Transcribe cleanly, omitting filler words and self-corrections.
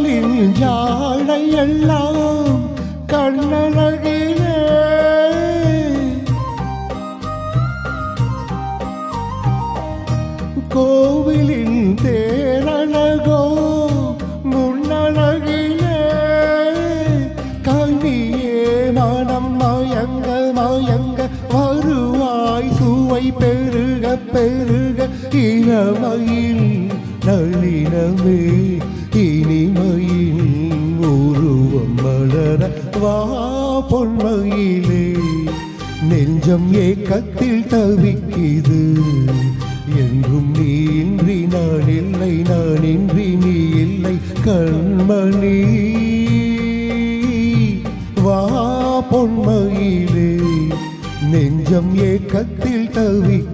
காதலின் ஜாடை எல்லாம் கண்ணழகிலே கோவிலின் தேரழகோ முன்னழகிலே கல்வியே மனம் மயங்க மயங்க வருவாய் சுவை பெருக பெருக இளமையில் நளினமே இனிமையில் உருவம் மலர வா பொன்மையிலே நெஞ்சம் ஏக்கத்தில் தவிக்குது என்றும் நீ இன்றி நான் இல்லை நான் இன்றி நீ இல்லை கண்மணி வா பொன்மையிலே நெஞ்சம் ஏக்கத்தில் தவிக்குது